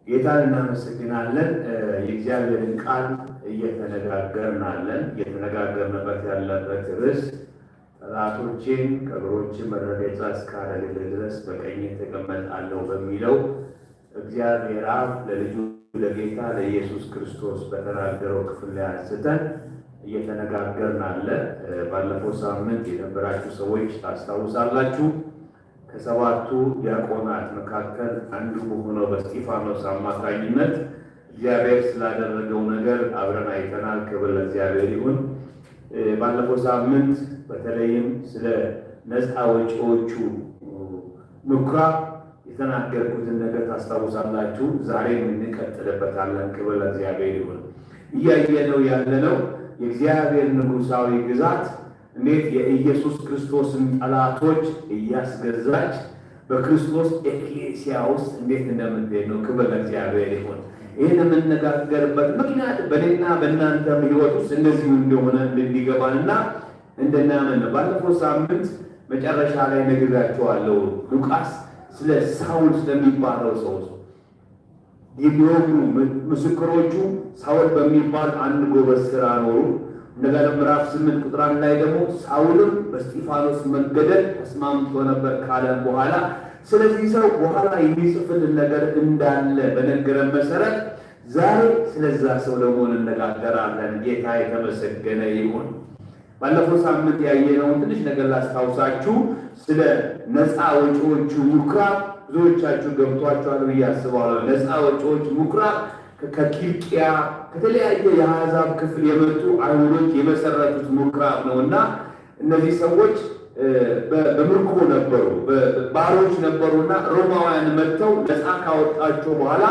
ጌታን እናመሰግናለን። የእግዚአብሔርን ቃል እየተነጋገርንበት ያለበት ርዕስ ጠላቶቼን ከእግሮቼ መረገጫ እስካደርግልህ ድረስ በቀኜ እቀመጣለሁ በሚለው እግዚአብሔር አብ ለልጁ ለጌታ ለኢየሱስ ክርስቶስ በተናገረው ክፍል ላይ አንስተን እየተነጋገርን። ባለፈው ሳምንት የነበራችሁ ሰዎች ታስታውሳላችሁ። ከሰባቱ ዲያቆናት መካከል አንዱ በሆነው በእስጢፋኖስ አማካኝነት እግዚአብሔር ስላደረገው ነገር አብረን አይተናል። ክብር ለእግዚአብሔር ይሁን። ባለፈው ሳምንት በተለይም ስለ ነፃ ወጪዎቹ ምኩራብ የተናገርኩትን ነገር ታስታውሳላችሁ። ዛሬም እንቀጥልበታለን። ክብር ለእግዚአብሔር ይሁን። እያየነው ያለነው የእግዚአብሔር ንጉሣዊ ግዛት እንዴት የኢየሱስ ክርስቶስን ጠላቶች እያስገዛች በክርስቶስ ኤክሌሲያ ውስጥ እንዴት እንደምትሄድ ነው። ክብር ለእግዚአብሔር ይሁን። ይህን የምንነጋገርበት ምክንያት በእኔና በእናንተም ሕይወት ውስጥ እንደዚሁ እንደሆነ እንዲገባንና እንድናምን ነው። ባለፈው ሳምንት መጨረሻ ላይ ነግራችኋለሁ። ሉቃስ ስለ ሳውል ስለሚባለው ሰው የሚወጉ ምስክሮቹ ሳውል በሚባል አንድ ጎበዝ ሥራ ኖሩ። እንደገና ምዕራፍ 8 ቁጥር 1 ላይ ደግሞ ሳውልም በእስጢፋኖስ መገደል ተስማምቶ ነበር ካለ በኋላ ስለዚህ ሰው በኋላ የሚጽፍልን ነገር እንዳለ በነገረን መሰረት ዛሬ ስለዛ ሰው ደግሞ እንነጋገራለን። ጌታ የተመሰገነ ይሁን። ባለፈው ሳምንት ያየነውን ትንሽ ነገር ላስታውሳችሁ። ስለ ነፃ ወጪዎቹ ምኩራብ ብዙዎቻችሁ ገብቷችኋል ብዬ አስባለሁ። ነፃ ወጪዎች ምኩራብ ከኪልቅያ ከተለያየ የአሕዛብ ክፍል የመጡ አይሁዶች የመሰረቱት ምኩራብ ነውና እነዚህ ሰዎች በምርኮ ነበሩ፣ ባሮች ነበሩና ሮማውያን መጥተው ነፃ ካወጣቸው በኋላ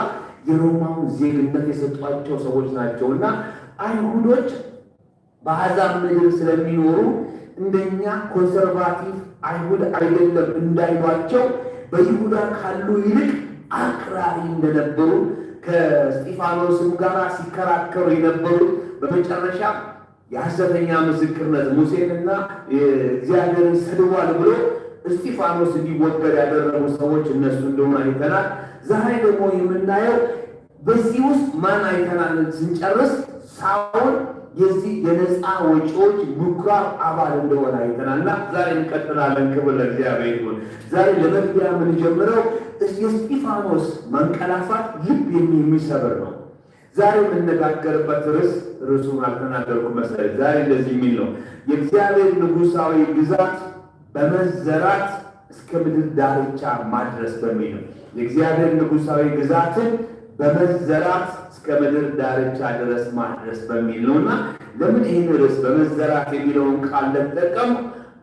የሮማውን ዜግነት የሰጧቸው ሰዎች ናቸውና አይሁዶች በአሕዛብ ምድር ስለሚኖሩ እንደኛ ኮንሰርቫቲቭ አይሁድ አይደለም እንዳይሏቸው በይሁዳ ካሉ ይልቅ አክራሪ እንደነበሩ ከእስጢፋኖስም ጋር ሲከራከሩ የነበሩት በመጨረሻ የሐሰተኛ ምስክርነት ሙሴንና እግዚአብሔርን ሰድቧል ብሎ እስጢፋኖስ እንዲወገድ ያደረጉ ሰዎች እነሱ እንደሆነ አይተናል። ዛሬ ደግሞ የምናየው በዚህ ውስጥ ማን አይተናል ስንጨርስ ሳውል የዚህ የነፃ ወጪዎች ምኩራብ አባል እንደሆነ አይተናልና ዛሬ እንቀጥላለን። ክብር ለእግዚአብሔር ይሁን። ዛሬ ለመግቢያ የምንጀምረው የእስጢፋኖስ መንቀላፋት ልብ የሚሰብር ነው። ዛሬ የምንነጋገርበት ርዕሱን አልተናገርኩም መሰለኝ። ዛሬ እንደዚህ የሚል ነው፣ የእግዚአብሔር ንጉሣዊ ግዛት በመዘራት እስከ ምድር ዳርቻ ማድረስ በሚል ነው። የእግዚአብሔር ንጉሣዊ ግዛትን በመዘራት እስከ ምድር ዳርቻ ድረስ ማድረስ በሚል ነውና ለምን ይህን ርዕስ በመዘራት የሚለውን ቃል ለተጠቀም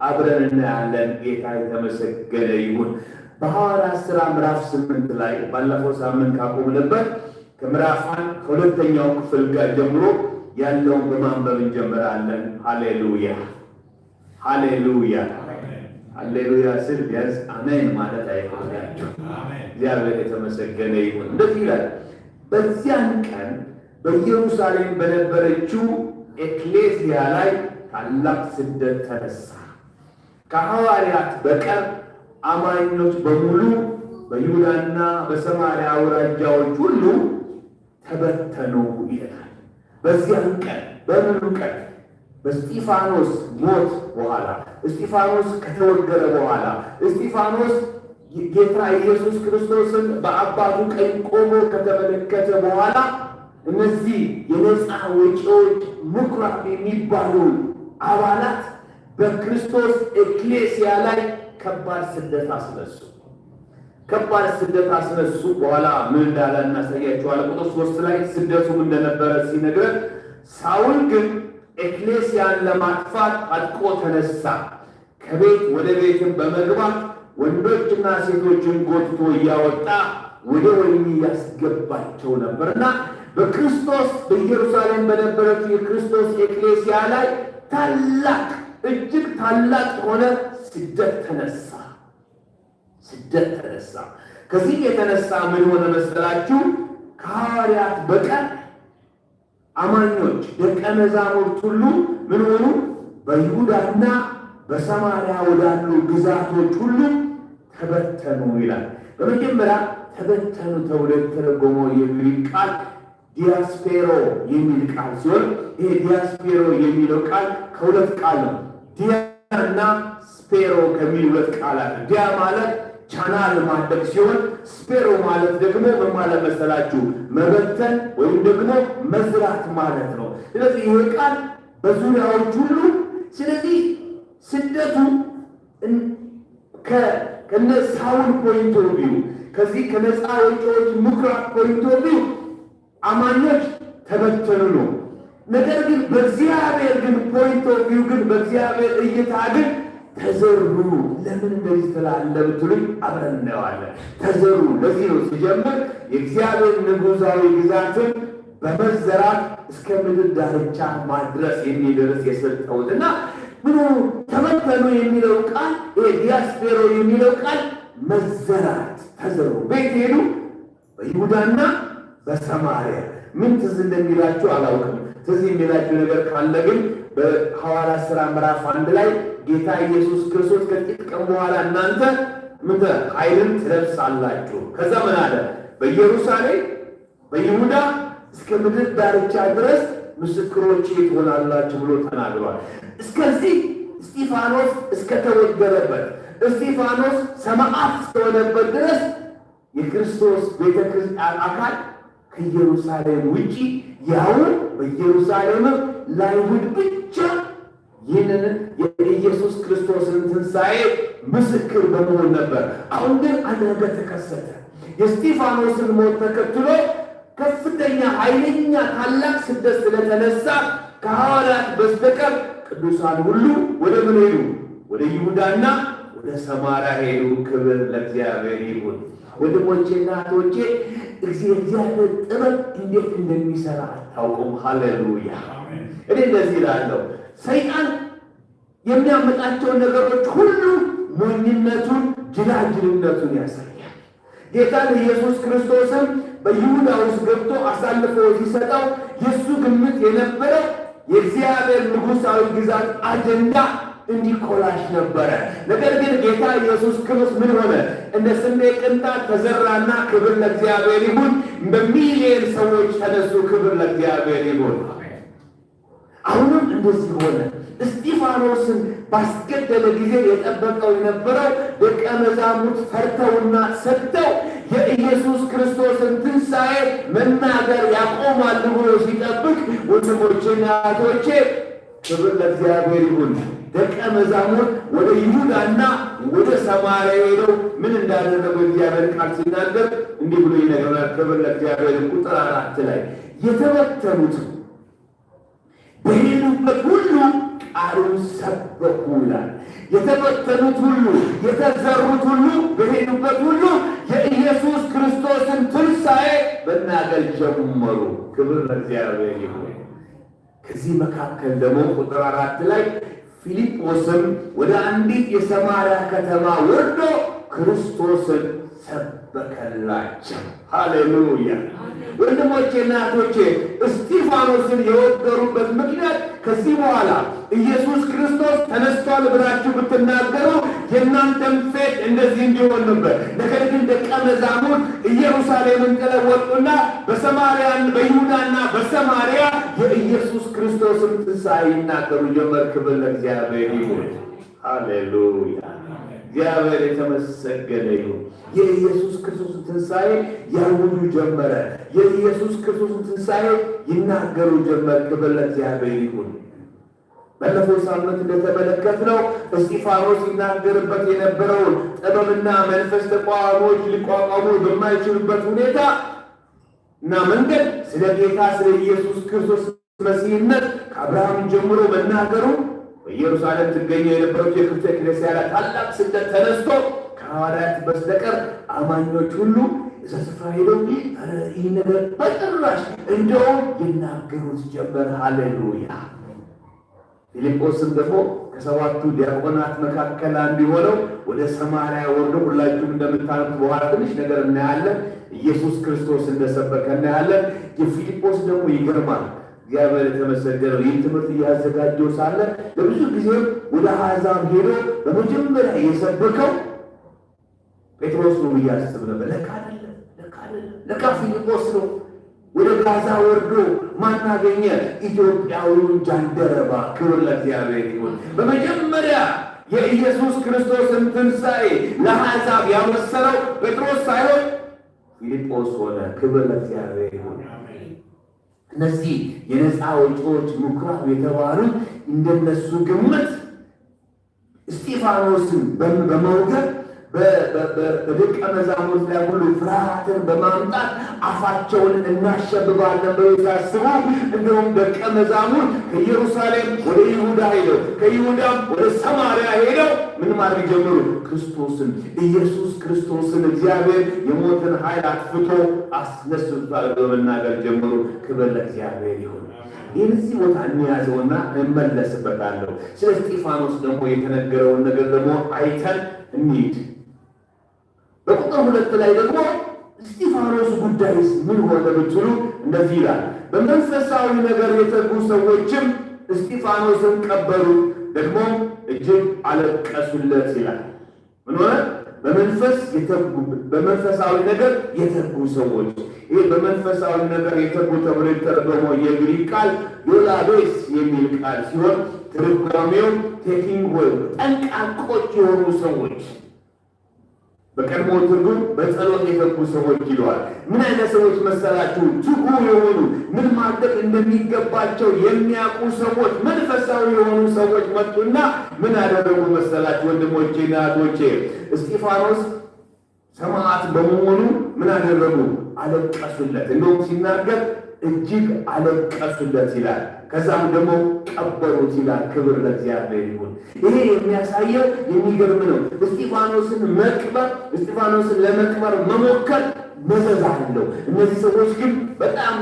አብረን እናያለን። ጌታ የተመሰገነ ይሁን። በሐዋርያት ሥራ ምዕራፍ 8 ላይ ባለፈው ሳምንት ካቆምንበት ከምዕራፍ 1 ከሁለተኛው ክፍል ጋር ጀምሮ ያለውን በማንበብ እንጀምራለን። ሃሌሉያ ሃሌሉያ ሃሌሉያ ስል ቢያንስ አሜን ማለት አይቆያችሁ። እግዚአብሔር የተመሰገነ ይሁን። እንደዚህ ይላል፣ በዚያን ቀን በኢየሩሳሌም በነበረችው ኤክሌሲያ ላይ ታላቅ ስደት ተነሳ። ከሐዋርያት በቀር አማኞች በሙሉ በይሁዳና በሰማርያ አውራጃዎች ሁሉ ተበተኑ ይላል። በዚያን ቀን በምኑ ቀን? በእስጢፋኖስ ሞት በኋላ፣ እስጢፋኖስ ከተወገረ በኋላ፣ እስጢፋኖስ ጌታ ኢየሱስ ክርስቶስን በአባቱ ቀኝ ቆሞ ከተመለከተ በኋላ እነዚህ የነፃ ወጪዎች ምኩራብ የሚባሉ አባላት በክርስቶስ ኤክሌሲያ ላይ ከባድ ስደት አስነሱ። ከባድ ስደት አስነሱ። በኋላ ምን እንዳለ እናሳያቸዋለን። ቁጥር 3 ላይ ስደቱም እንደነበረ ሲነግረን፣ ሳውል ግን ኤክሌሲያን ለማጥፋት አጥቆ ተነሳ። ከቤት ወደ ቤትን በመግባት ወንዶችና ሴቶችን ጎትቶ እያወጣ ወደ ወህኒ ያስገባቸው ነበርና በክርስቶስ በኢየሩሳሌም በነበረችው የክርስቶስ ኤክሌሲያ ላይ ታላቅ እጅግ ታላቅ የሆነ ስደት ተነሳ። ከዚህ የተነሳ ምን ሆነ መሰላችሁ? ከሐዋርያት በቀር አማኞች ደቀ መዛሙርት ሁሉ ምን ሆኑ? በይሁዳና በሰማርያ ወዳሉ ግዛቶች ሁሉ ተበተኑ ይላል። በመጀመሪያ ተበተኑ ተብሎ የተተረጎመው የግሪክ ቃል ዲያስፔሮ የሚል ቃል ሲሆን ይሄ ዲያስፔሮ የሚለው ቃል ከሁለት ቃል ነው። ዲያ እና ስፔሮ ከሚል ሁለት ቃላት። ዲያ ማለት ቻናል ማድረግ ሲሆን ስፔሮ ማለት ደግሞ ምን ማለት መሰላችሁ? መበተን ወይም ደግሞ መዝራት ማለት ነው። ስለዚህ ይሄ ቃል በዙሪያዎች ሁሉ ስለዚህ ስደቱ ከነሳውን ፖይንት ኦፍ ቪው ከዚህ ከነፃ ወጪዎች ምኩራብ ፖይንት ኦፍ ቪው አማኞች ተበተኑ ነው። ነገር ግን በእግዚአብሔር ግን ፖይንት ኦፍ ቪው ግን በእግዚአብሔር እይታ ግን ተዘሩ። ለምን እንደዚህ ትላለህ ብትሉኝ አብረን እናየዋለን። ተዘሩ። ለዚህ ነው ሲጀምር የእግዚአብሔር ንጉሣዊ ግዛትን በመዘራት እስከ ምድር ዳርቻ ማድረስ የሚደርስ የሰጠውትና ምኑ ተበተኑ የሚለው ቃል ዲያስፔሮ የሚለው ቃል መዘራት ተዘሩ። ቤት ሄዱ በይሁዳና በሰማርያ። ምን ትዝ እንደሚላችሁ አላውቅም። ትዝ የሚላችሁ ነገር ካለ ግን በሐዋርያት ሥራ ምዕራፍ 1 ላይ ጌታ ኢየሱስ ክርስቶስ ከጥቂት ቀን በኋላ እናንተ ኃይልን ትለብሳላችሁ፣ ከዛ ምን አለ? በኢየሩሳሌም በይሁዳ እስከ ምድር ዳርቻ ድረስ ምስክሮቼ ትሆናላችሁ ብሎ ተናግሯል። እስከዚህ እስጢፋኖስ እስከተወገረበት እስጢፋኖስ ሰማዕት እስከሆነበት ድረስ የክርስቶስ ቤተክርስቲያን አካል ከኢየሩሳሌም ውጪ ያውን በኢየሩሳሌም ለአይሁድ ብቻ ይህንን የኢየሱስ ክርስቶስን ትንሣኤ ምስክር በመሆን ነበር። አሁን ግን አንድ ነገር ተከሰተ። የእስጢፋኖስን ሞት ተከትሎ ከፍተኛ ኃይለኛ ታላቅ ስደት ስለተነሳ ከሐዋርያት በስተቀር ቅዱሳን ሁሉ ወደ ምን ሄዱ? ወደ ይሁዳና ወደ ሰማርያ ሄዱ። ክብር ለእግዚአብሔር ይሁን። ወንድሞቼና እህቶቼ እግዚአብሔር ጥበብ እንዴት እንደሚሰራ አታውቁም። ሃሌሉያ! እኔ እንደዚህ እላለሁ፣ ሰይጣን የሚያመጣቸውን ነገሮች ሁሉ ሞኝነቱን፣ ጅላጅልነቱን ያሳያል። ጌታን ኢየሱስ ክርስቶስም በይሁዳ ውስጥ ገብቶ አሳልፎ ሲሰጠው የእሱ ግምት የነበረው የእግዚአብሔር ንጉሣዊ ግዛት አጀንዳ እንዲኮላሽ ነበረ። ነገር ግን ጌታ ኢየሱስ ክርስቶስ ምን ሆነ? እንደ ስንዴ ቅንጣት ተዘራና ክብር ለእግዚአብሔር ይሁን። በሚሊዮን ሰዎች ተነሱ። ክብር ለእግዚአብሔር ይሁን። አሁንም እንደዚህ ሆነ። እስጢፋኖስን ባስገደለ ጊዜ የጠበቀው የነበረው ደቀ መዛሙርት ፈርተውና ሰግተው የኢየሱስ ክርስቶስን ትንሣኤ መናገር ያቆማል ብሎ ሲጠብቅ፣ ወንድሞቼና እህቶቼ ክብር ለእግዚአብሔር ይሁን። ደቀ መዛሙርት ወደ ይሁዳና ወደ ሰማርያ ሄደው ምን እንዳደረጉ እግዚአብሔር ቃል ሲናገር እንዲህ ብሎ ይነግረናል። ክብር ለእግዚአብሔር። ቁጥር 4 ላይ የተበተኑት በሄዱበት ሁሉ ቃሉን ሰበኩ ይላል። የተበተኑት ሁሉ የተዘሩት ሁሉ በሄዱበት ሁሉ የኢየሱስ ክርስቶስን ትንሣኤ መናገር ጀመሩ። ክብር ለእግዚአብሔር ይሁን። ከዚህ መካከል ደግሞ ቁጥር 4 ላይ ፊልጶስም ወደ አንዲት የሰማርያ ከተማ ወርዶ ክርስቶስን ሰበከላቸው። ሃሌሉያ! ወንድሞቼና እህቶቼ እስጢፋኖስን የወገሩበት ምክንያት ከዚህ በኋላ ኢየሱስ ክርስቶስ ተነስቷል ብላችሁ ብትናገሩ የእናንተም ፌት እንደዚህ እንዲሆን ነበር። ነገር ግን ደቀ መዛሙርት ኢየሩሳሌምን ጥለው ወጡና በይሁዳና በሰማርያ የኢየሱስ ክርስቶስን ትንሣኤ ይናገሩ ጀመር። ክብር ለእግዚአብሔር ይሁን። ሃሌሉያ! እግዚአብሔር የተመሰገነ ይሁን። የኢየሱስ ክርስቶስን ትንሣኤ ያውጁ ጀመረ። የኢየሱስ ክርስቶስን ትንሣኤ ይናገሩ ጀመር። ክብር ለእግዚአብሔር ይሁን። ባለፈው ሳምንት እንደተመለከትነው እስጢፋኖስ ይናገርበት የነበረውን ጥበብና መንፈስ ተቃዋሚዎች ሊቋቋሙ በማይችሉበት ሁኔታ እና መንገድ ስለ ጌታ ስለ ኢየሱስ ክርስቶስ መሲህነት ከአብርሃም ጀምሮ መናገሩ በኢየሩሳሌም ትገኘው የነበሩት የክርስቲያን ክርስቲያናት ታላቅ ስደት ተነስቶ ከሐዋርያት በስተቀር አማኞች ሁሉ እዛ ስፍራ ሄደው ይህ ነገር በጭራሽ እንደውም ይናገሩት ጀመር። ሃሌሉያ! ፊልጶስም ደግሞ ከሰባቱ ዲያቆናት መካከል አንዱ የሆነው ወደ ሰማርያ ወርዶ ሁላችሁም እንደምታዩት በኋላ ትንሽ ነገር እናያለን። ኢየሱስ ክርስቶስ እንደሰበከ እናያለን። የፊልጶስ ደግሞ ይገርማል። እግዚአብሔር የተመሰገነው። ይህ ትምህርት እያዘጋጀው ሳለ ለብዙ ጊዜ ወደ አሕዛብ ሄዶ በመጀመሪያ የሰበከው ጴጥሮስ ነው እያስብ ነበር። ለካ አይደለም፣ ለካ ፊልጶስ ነው። ወደ ጋዛ ወርዶ ማናገኘ ኢትዮጵያዊውን ጃንደረባ። ክብር ለእግዚአብሔር ይሁን። በመጀመሪያ የኢየሱስ ክርስቶስን ትንሣኤ ለአሕዛብ ያበሰረው ጴጥሮስ ሳይሆን ፊልጶስ ሆነ። ክብር ለእግዚአብሔር ይሁን። እነዚህ የነፃ አውጪዎች ምኩራብ የተባሉት እንደነሱ ግምት እስጢፋኖስን በመውገር በደቀ መዛሙርት ላይ ሁሉ ፍርሃትን በማምጣት አፋቸውን እናሸብባለን ብለው ሲያስቡ፣ እንዲሁም ደቀ መዛሙርት ከኢየሩሳሌም ወደ ይሁዳ ሄደው ከይሁዳም ወደ ሰማርያ ሄደው ምን ማድረግ ጀመሩ? ክርስቶስን ኢየሱስ ክርስቶስን እግዚአብሔር የሞትን ኃይል አጥፍቶ አስነስቷል በመናገር ጀመሩ። ክብር ለእግዚአብሔር ይሁን። ይህን እዚህ ቦታ እንያዘውና እመለስበታለሁ። ስለ እስጢፋኖስ ደግሞ የተነገረውን ነገር ደግሞ አይተን እንሂድ። በቁጥር 2 ላይ ደግሞ እስጢፋኖስ ጉዳይስ ምን ሆነ ብትሉ እንደዚህ ይላል። በመንፈሳዊ ነገር የተጉ ሰዎችም እስጢፋኖስን ቀበሩት፣ ደግሞ እጅግ አለቀሱለት ይላል። ምን ሆነ? በመንፈሳዊ ነገር የተጉ ሰዎች። ይህ በመንፈሳዊ ነገር የተጉ ተብሎ የተረጎመው የግሪክ ቃል ዮላቤስ የሚል ቃል ሲሆን ትርጓሜው ቴኪንግ ወይ ጠንቃቆች የሆኑ ሰዎች፣ በቀድሞ ትርጉም በጸሎት የተጉ ሰዎች ይለዋል። ምን አይነት ሰዎች መሰላችሁ? ትጉ የሆኑ ምን ማድረግ እንደሚገባቸው የሚያውቁ ሰዎች፣ መንፈሳዊ የሆኑ ሰዎች መጡና ምን አደረጉ መሰላችሁ? ወንድሞቼ እና እህቶቼ፣ እስጢፋኖስ ሰማዕት በመሆኑ ምን አደረጉ? አለቀሱለት። እንደውም ሲናገር እጅግ አለቀሱለት ይላል። ከዛም ደግሞ ቀበሩት ይላል። ክብር ለእግዚአብሔር ይሁን። ይሄ የሚያሳየው የሚገርም ነው። እስጢፋኖስን ለመቅበር መሞከር መዘዝ አለው። እነዚህ ሰዎች ግን በጣም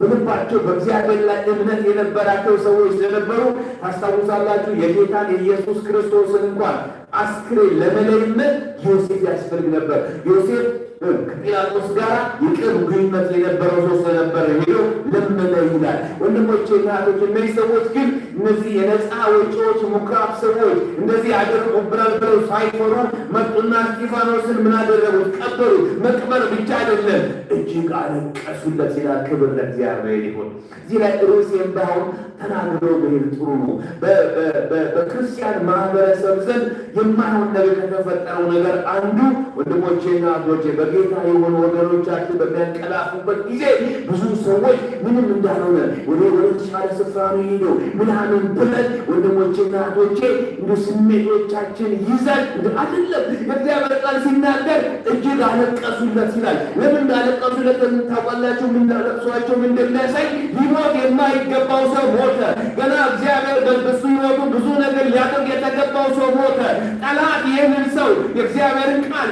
በልባቸው በእግዚአብሔር ላይ እምነት የነበራቸው ሰዎች ስለነበሩ ታስታውሳላችሁ፣ የጌታን የኢየሱስ ክርስቶስን እንኳን አስክሬን ለመለየት ዮሴፍ ያስፈልግ ነበር። ዮሴፍ ከጲላጦስ ጋር የቅርብ ግንኙነት የነበረው ሰው ስለነበረ ሄዶ ለመነ ይላል። ወንድሞቼ እና እህቶቼ፣ እነዚህ ሰዎች ግን እነዚህ የነፃ አውጪዎች ምኩራብ ሰዎች እንደዚህ አድርገውብናል ብለው ሳይፈሩ መጡና እስጢፋኖስን ምን አደረጉት? ቀበሩት። መቅበር ብቻ አይደለም እጅግ አለቀሱለት ይላል። ክብር ለእግዚአብሔር ይሁን። እዚህ ላይ ርዕስ የምባውን ተናግረው ብሄድ ጥሩ ነው። በክርስቲያን ማህበረሰብ ዘንድ የማይሆን ነገር ከተፈጠረው ነገር አንዱ ወንድሞቼና እህቶቼ በጌታ የሆኑ ወገኖቻችን በሚያንቀላፉበት ጊዜ ብዙ ሰዎች ምንም እንዳልሆነ ወደ ተሻለ ስፍራ ነው ሄደው ምናምን ብለን ወንድሞቼና እህቶቼ እንደ ስሜቶቻችን ይዘን አይደለም። የእግዚአብሔር ቃል ሲናገር እጅግ አለቀሱለት ይላል። ለምን እንዳለቀሱለት ታውቃላችሁ? ምን እንዳለቅሷቸው ምን እንደሚያሳይ ሊሞት የማይገባው ሰው ሞተ። ገና እግዚአብሔር በሱ ሕይወቱ ብዙ ነገር ሊያደርግ የተገባው ሰው ሞተ። ጠላት ይህንን ሰው የእግዚአብሔርን ቃል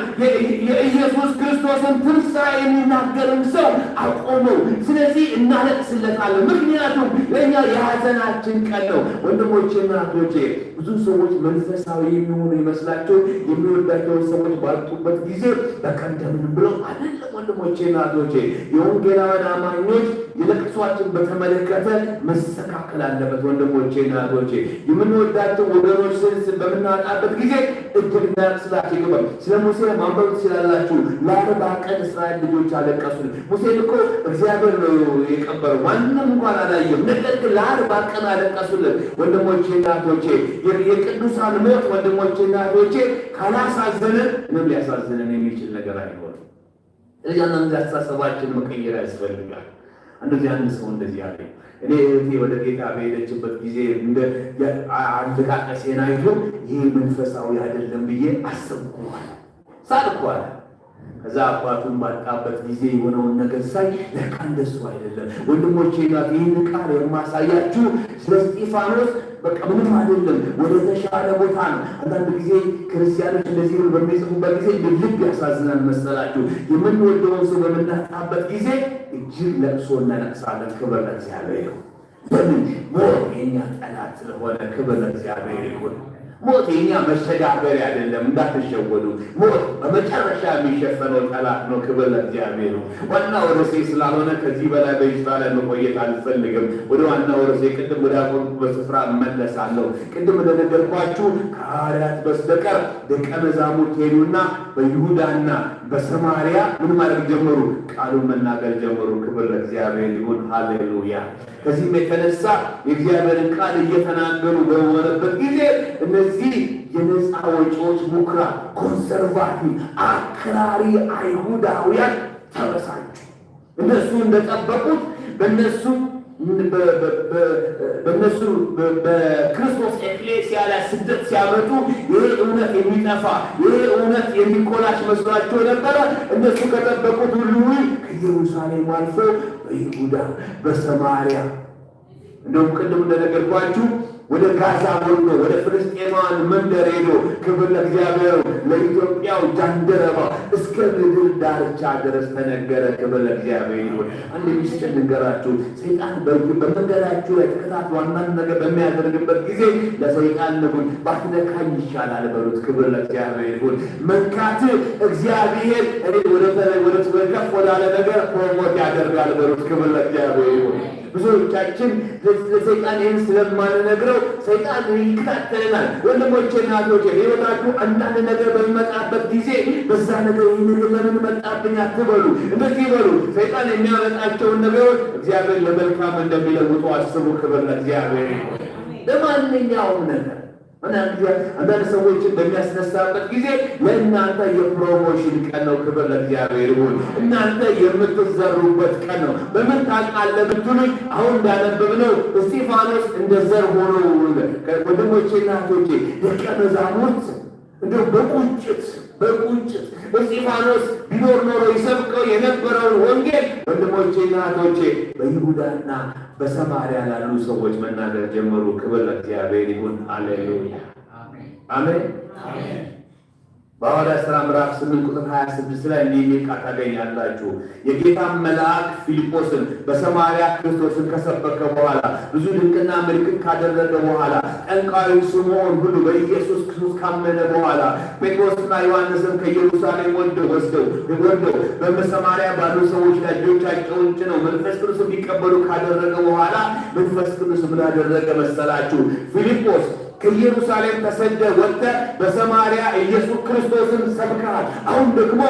የኢየሱስ ክርስቶስን ትንሣኤ የሚናገርን ሰው አቆመው። ስለዚህ እናለቅስለታለን። ምክንያቱም ለእኛ የሐዘናችን ቀን ነው። ወንድሞቼና እህቶቼ፣ ብዙ ሰዎች መንፈሳዊ የሚሆኑ ይመስላቸው የሚወዳቸውን ሰዎች ባጡበት ጊዜ በቀደምን ብለው አይደለም። ወንድሞቼና እህቶቼ፣ የወንጌላውያን አማኞች የለቅሷችን በተመለከተ መስተካከል አለበት። ወንድሞቼና እህቶቼ፣ የምንወዳቸው ወገኖች በምናጣበት ጊዜ እጅግ እናለቅስላቸው ይገባል። ስለ ሙሴ ማንበብ ትችላላችሁ። ለ40 ቀን እስራኤል ልጆች አለቀሱ። ሙሴን እኮ እግዚአብሔር ነው የቀበረው፣ ማንም እንኳን አላየም። ነገር ግን ለ40 ቀን አለቀሱለት። ወንድሞቼና እህቶቼ፣ የቅዱሳን ሞት ወንድሞቼና እህቶቼ ካላሳዘነን ምንም ሊያሳዝነን የሚችል ነገር አይሆንም። እያና አስተሳሰባችን መቀየር ያስፈልጋል። እንደዚህ አንድ ሰው እንደዚህ አለ። እኔ እህቴ ወደ ጌታ በሄደችበት ጊዜ እንደ አለቃቀሴን አይቶ ይህ መንፈሳዊ አይደለም ብዬ አሰብኩዋል፣ ሳልኳል። ከዛ አባቱን ባጣበት ጊዜ የሆነውን ነገር ሳይ ለካ እንደሱ አይደለም። ወንድሞቼ ጋር ይህን ቃል የማሳያችሁ ስለ እስጢፋኖስ በቃ ምንም አይደለም፣ ወደ ተሻለ ቦታ ነው። አንዳንድ ጊዜ ክርስቲያኖች እንደዚህ በሚጽፉበት ጊዜ ልብ ያሳዝናል መሰላችሁ። የምንወደውን ሰው በምናጣበት ጊዜ እጅግ ለቅሶ እናለቅሳለን። ክብር ለእግዚአብሔር ይሁን። ለምን? ሞት የኛ ጠላት ስለሆነ። ክብር ለእግዚአብሔር ይሁን። ሞት የኛ መሸጋገሪያ አይደለም፣ እንዳትሸወዱ። ሞት በመጨረሻ የሚሸፈነው ጠላት ነው። ክብር ለእግዚአብሔር ነው። ዋናው ርዕሴ ስላልሆነ ከዚህ በላይ በይስታ ላይ መቆየት አልፈልግም። ወደ ዋናው ርዕሴ ቅድም ወደ አቆምኩበት ስፍራ እመለሳለሁ። ቅድም እንደነገርኳችሁ ከሐዋርያት በስተቀር ደቀ መዛሙርት ሄዱና በይሁዳና በሰማርያ ምን ማድረግ ጀመሩ? ቃሉን መናገር ጀመሩ። ክብር ለእግዚአብሔር ይሁን። ሃሌሉያ። ከዚህም የተነሳ የእግዚአብሔርን ቃል እየተናገሩ በሆነበት ጊዜ እነዚህ የነፃ ወጪዎች ምኩራብ ኮንሰርቫቲቭ አክራሪ አይሁዳውያን ተበሳጩ። እነሱ እንደጠበቁት በእነሱ በክርስቶስ ኤክሌሲያ ላይ ስደት ሲያመጡ ይሄ እውነት የሚጠፋ ይሄ እውነት የሚኮላሽ መስሏቸው ነበረ። እነሱ ከጠበቁት ሁሉ ከኢየሩሳሌም አልፎ በይሁዳ በሰማርያ እንደውም ቅድም እንደነገርኳችሁ ወደ ጋዛ ወርዶ ወደ ፍልስጤማውያን መንደር ሄዶ ክብር ለእግዚአብሔር ለኢትዮጵያው ጃንደረባ እስከ ምድር ዳርቻ ድረስ ተነገረ። ክብር ለእግዚአብሔር ይሁን። አንድ ሚስጥር ልንገራችሁ። ሰይጣን በመንገዳችሁ ላይ ተከታትሎ አንዳንድ ነገር በሚያደርግበት ጊዜ ለሰይጣን ንጉኝ ባትነካኝ ይሻላል በሉት። ክብር ለእግዚአብሔር ይሁን። መንካት እግዚአብሔር ወደ ከፍ ወዳለ ነገር ፕሮሞት ያደርጋል በሉት። ክብር ለእግዚአብሔር ይሁን። ብዙዎቻችን ለሰይጣን ይህን ስለማንነግረው ሰይጣን ይከታተለናል። ወንድሞቼ እናቶቼ፣ ሕይወታችሁ አንዳንድ ነገር በሚመጣበት ጊዜ በዛ ነገር ይህ ነገር ለምን መጣብኝ አትበሉ። እንደዚህ በሉ፣ ሰይጣን የሚያመጣቸውን ነገሮች እግዚአብሔር ለመልካም እንደሚለውጡ አስቡ። ክብር ለእግዚአብሔር። ለማንኛውም ነገር አንዳንድ ሰዎችን በሚያስነሳበት ጊዜ ለእናንተ የፕሮሞሽን ቀን ነው። ክብር ለእግዚአብሔር ይሁን። እናንተ የምትዘሩበት ቀን ነው። በምን ታውቃለህ ብትሉኝ፣ አሁን እንዳነበብነው እስጢፋኖስ እንደ ዘር ሆኖ ወንድሞቼ እናቶቼ ደቀ መዛሙርት እንደው በቁጭት እስጢፋኖስ ቢኖር ኖሮ ይሰብከው የነበረውን ወንጌል ወንድሞቼ እናቶቼ በይሁዳና በሰማርያ ላሉ ሰዎች መናገር ጀመሩ። ክብር ለእግዚአብሔር ይሁን። ሃሌሉያ አሜን። በሐዋርያት ሥራ ምዕራፍ 8 ቁጥር 26 ላይ እንዲህ የሚል ቃል ታገኛላችሁ። የጌታን መልአክ ፊልጶስን በሰማርያ ክርስቶስን ከሰበከ በኋላ ብዙ ድንቅና ምልክት ካደረገ በኋላ ጠንቋዩ ስምዖን ሁሉ በኢየሱስ ክርስቶስ ካመነ በኋላ ጴጥሮስና ዮሐንስን ከኢየሩሳሌም ወስደው በሰማርያ ባሉ ሰዎች ላይ እጆቻቸውን ጭነው መንፈስ ቅዱስ እንዲቀበሉ ካደረገ በኋላ መንፈስ ቅዱስ ምን አደረገ መሰላችሁ? ፊልጶስ ከኢየሩሳሌም ተሰደህ ወጥተህ በሰማርያ ኢየሱስ ክርስቶስን ሰብከሃል። አሁን ደግሞ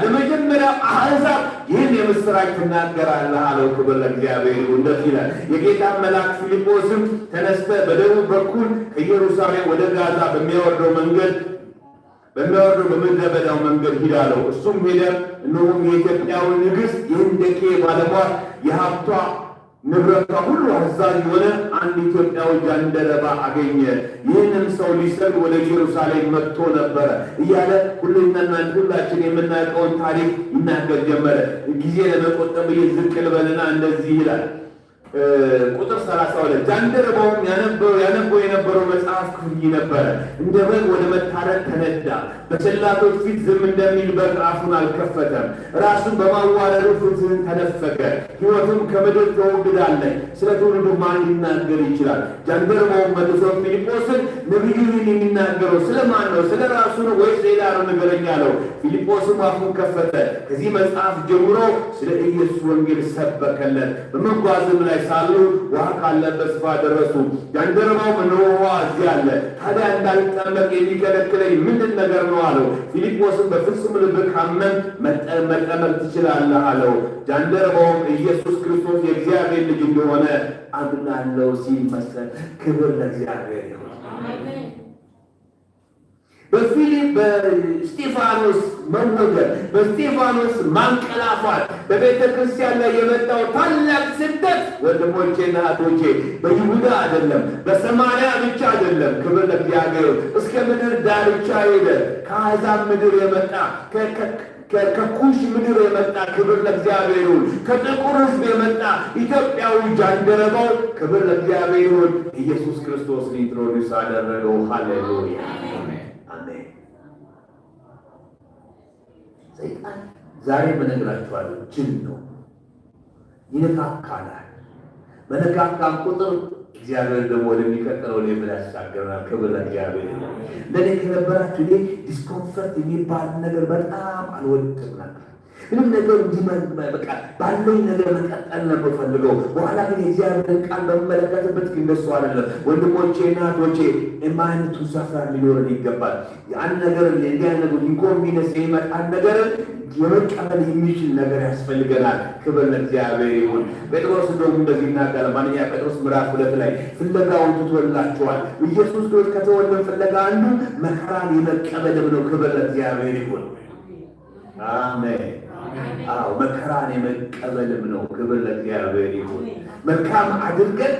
ለመጀመሪያ አሕዛብ ይህን የምስራች ትናገራለህ አለው። ክብር ለእግዚአብሔር ይሁን። እንደዚህ ይላል፣ የጌታን መልአክ ፊልጶስም ተነስተህ በደቡብ በኩል ከኢየሩሳሌም ወደ ጋዛ በሚያወርደው በምድረ በዳው መንገድ ሂድ አለው። እሱም ሄደ። እነሆም የኢትዮጵያዊ ንግሥት የህንደኬ ባለሟል የሀብቷ ንብረቷ ሁሉ አዛዥ የሆነ አንድ ኢትዮጵያዊ ጃንደረባ አገኘ። ይህንም ሰው ሊሰግድ ወደ ኢየሩሳሌም መጥቶ ነበረ እያለ ሁላችን የምናውቀውን ታሪክ ይናገር ጀመረ። ጊዜ ለመቆጠብ ዝቅ ልበልና እንደዚህ ይላል። ቁጥር 32 ጃንደረባውም ያነበው የነበረው መጽሐፍ ክፍል ነበረ። እንደ በግ ወደ መታረድ ተነዳ። በሰላቶች ፊት ዝም እንደሚል በግ አፉን አልከፈተም። ራሱን በማዋረዱ ፍትህን ተነፈገ። ሕይወቱም ከምድር ተወግዳለች። ስለ ትውልዱ ማን ሊናገር ይችላል? ጃንደረባውም መልሶ ፊልጶስን ነቢዩ ይህን የሚናገረው ስለ ማን ነው? ስለ ራሱ ነው ወይስ ሌላ ነው? ንገረኝ አለው። ፊልጶስም አፉን ከፈተ። ከዚህ መጽሐፍ ጀምሮ ስለ ኢየሱስ ወንጌል ሰበከለት። በመጓዝም ላይ ሳሉ ውሃ ካለበት ስፍራ ደረሱ። ጃንደረባውም እነሆ ውሃ እዚህ አለ፣ ታዲያ እንዳልጠመቅ የሚከለክለኝ ምንድን ነገር ነው አለው። ፊልጶስም በፍጹም ልብ ካመን መጠመቅ ትችላለህ አለው። ጃንደረባውም ኢየሱስ ክርስቶስ የእግዚአብሔር ልጅ እንደሆነ አምናለሁ ሲል መሰለ። ክብር ለእግዚአብሔር ይሁን። በስጢፋኖስ መወገድ፣ በስጢፋኖስ ማንቀላፋት፣ በቤተ ክርስቲያን ላይ የመጣው ታላቅ ስደት ወንድሞቼና እህቶቼ በይሁዳ አይደለም፣ በሰማርያ ብቻ አይደለም። ክብር ለእግዚአብሔር። እስከ ምድር ዳርቻ ሄደ። ከአሕዛብ ምድር የመጣ ከኩሽ ምድር የመጣ ክብር ለእግዚአብሔር ይሁን። ከጥቁር ሕዝብ የመጣ ኢትዮጵያዊ ጃንደረባው ክብር ለእግዚአብሔር ይሁን ኢየሱስ ክርስቶስን ኢንትሮዲውስ አደረገው። ሃሌሉያ አሜን። ሰይጣን ዛሬ በነግራችኋለሁ ጅል ነው፣ ይነካካናል። በነካካን ቁጥር እግዚአብሔር ደግሞ ወደሚቀጥለው ሌቭል ያሻገረናል። ክብር ለእግዚአብሔር ይሁን። ለኔ ከነበራችሁ እኔ ዲስኮምፈርት የሚባል ነገር በጣም አልወድም ነበር። ምንም ነገር በቃ ባለኝ ነገር መቀጠል ነው የምፈልገው። በኋላ ግን የእግዚአብሔርን ቃል በመመለከትበት ግን እንደሱ አይደለም። ወንድሞቼ እናቶቼ የማይነቱ ሰፈር ሊኖረን ይገባል። ያን ነገር እንዲህ አይነት ኢንኮንቪኒየንስ የሚመጣን ነገር የመቀበል የሚችል ነገር ያስፈልገናል። ክብር ለእግዚአብሔር ይሁን። ጴጥሮስ እንደውም እንደዚህ ይናገራል። አንደኛ ጴጥሮስ ምዕራፍ 2 ላይ ፍለጋውን ትቶላችኋል። ኢየሱስ ክርስቶስ ከተወልን ፍለጋ አንዱ መከራን የመቀበልም ነው። ክብር ለእግዚአብሔር ይሁን። አሜን። አዎ መከራን የመቀበልም ነው። ክብር ለእግዚአብሔር ይሁን። መልካም አድርገን